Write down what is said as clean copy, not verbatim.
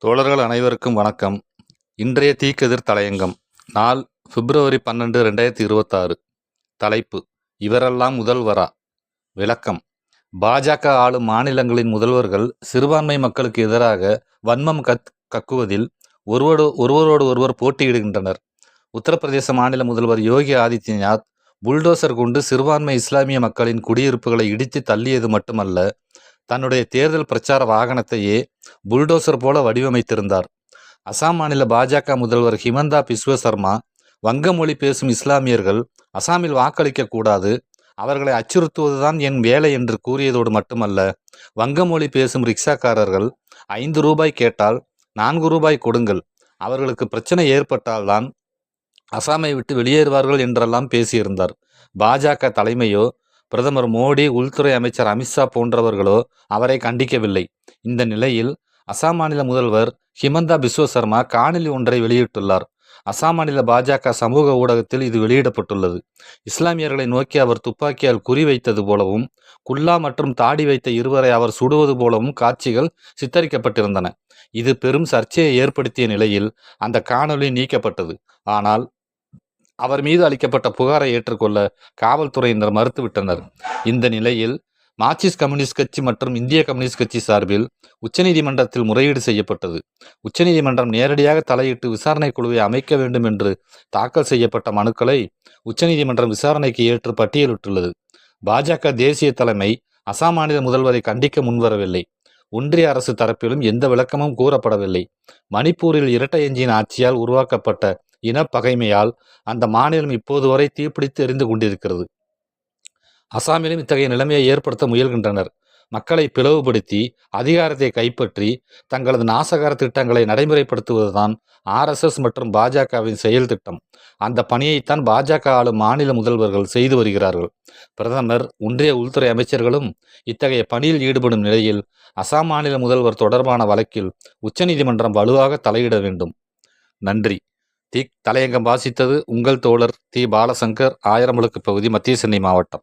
தோழர்கள் அனைவருக்கும் வணக்கம். இன்றைய தீக்கதிர் தலையங்கம். நாள் பிப்ரவரி 12, 2026. தலைப்பு: இவரெல்லாம் முதல்வரா? விளக்கம்: பாஜக ஆளும் மாநிலங்களின் முதல்வர்கள் சிறுபான்மை மக்களுக்கு எதிராக வன்மம் கக்குவதில் ஒருவரோடு ஒருவர் போட்டியிடுகின்றனர். உத்தரப்பிரதேச மாநில முதல்வர் யோகி ஆதித்யநாத் புல்டோசர் கொண்டு சிறுபான்மை இஸ்லாமிய மக்களின் குடியிருப்புகளை இடித்து தள்ளியது மட்டுமல்ல, தன்னுடைய தேர்தல் பிரச்சார வாகனத்தையே புல்டோசர் போல வடிவமைத்திருந்தார். அசாம் மாநில பாஜக முதல்வர் ஹிமந்தா பிஸ்வ சர்மா வங்க மொழி பேசும் இஸ்லாமியர்கள் அசாமில் வாக்களிக்க கூடாது, அவர்களை அச்சுறுத்துவதுதான் என் வேலை என்று கூறியதோடு மட்டுமல்ல, வங்க மொழி பேசும் ரிக்ஷாக்காரர்கள் 5 ரூபாய் கேட்டால் 4 ரூபாய் கொடுங்கள், அவர்களுக்கு பிரச்சனை ஏற்பட்டால்தான் அசாமை விட்டு வெளியேறுவார்கள் என்றெல்லாம் பேசியிருந்தார். பாஜக தலைமையோ, பிரதமர் மோடி, உள்துறை அமைச்சர் அமித்ஷா போன்றவர்களோ அவரை கண்டிக்கவில்லை. இந்த நிலையில் அசாம் மாநில முதல்வர் ஹிமந்தா பிஸ்வ சர்மா காணொலி ஒன்றை வெளியிட்டுள்ளார். அசாம் மாநில பாஜக சமூக ஊடகத்தில் இது வெளியிடப்பட்டுள்ளது. இஸ்லாமியர்களை நோக்கி அவர் துப்பாக்கியால் குறிவைத்தது போலவும், குல்லா மற்றும் தாடி வைத்த இருவரை அவர் சுடுவது போலவும் காட்சிகள் சித்தரிக்கப்பட்டிருந்தன. இது பெரும் சர்ச்சையை ஏற்படுத்திய நிலையில் அந்த காணொலி நீக்கப்பட்டது. ஆனால் அவர் மீது அளிக்கப்பட்ட புகாரை ஏற்றுக்கொள்ள காவல்துறையினர் மறுத்துவிட்டனர். இந்த நிலையில் மார்க்சிஸ்ட் கம்யூனிஸ்ட் கட்சி மற்றும் இந்திய கம்யூனிஸ்ட் கட்சி சார்பில் உச்சநீதிமன்றத்தில் முறையீடு செய்யப்பட்டது. உச்சநீதிமன்றம் நேரடியாக தலையிட்டு விசாரணை குழுவை அமைக்க வேண்டும் என்று தாக்கல் செய்யப்பட்ட மனுக்களை உச்சநீதிமன்றம் விசாரணைக்கு ஏற்று பட்டியலிட்டுள்ளது. பாஜக தேசிய தலைமை அசாம் மாநில முதல்வரை கண்டிக்க முன்வரவில்லை. ஒன்றிய அரசு தரப்பிலும் எந்த விளக்கமும் கூறப்படவில்லை. மணிப்பூரில் இரட்டை எஞ்சின் ஆட்சியால் உருவாக்கப்பட்ட இனப்பகைமையால் அந்த மாநிலம் இப்போது வரை தீப்பிடித்து எரிந்து கொண்டிருக்கிறது. அசாமிலும் இத்தகைய நிலைமையை ஏற்படுத்த முயல்கின்றனர். மக்களை பிளவுபடுத்தி அதிகாரத்தை கைப்பற்றி தங்களது நாசகார திட்டங்களை நடைமுறைப்படுத்துவதுதான் RSS மற்றும் பாஜகவின் செயல் திட்டம். அந்த பணியைத்தான் பாஜக ஆளும் மாநில முதல்வர்கள் செய்து வருகிறார்கள். பிரதமர், ஒன்றிய உள்துறை அமைச்சர்களும் இத்தகைய பணியில் ஈடுபடும் நிலையில் அசாம் மாநில முதல்வர் தொடர்பான வழக்கில் உச்சநீதிமன்றம் வலுவாக தலையிட வேண்டும். நன்றி. தலையங்கம் வாசித்தது உங்கள் தோழர் தி. பாலசங்கர், ஆயிரம்விளக்கு பகுதி, மத்திய சென்னை மாவட்டம்.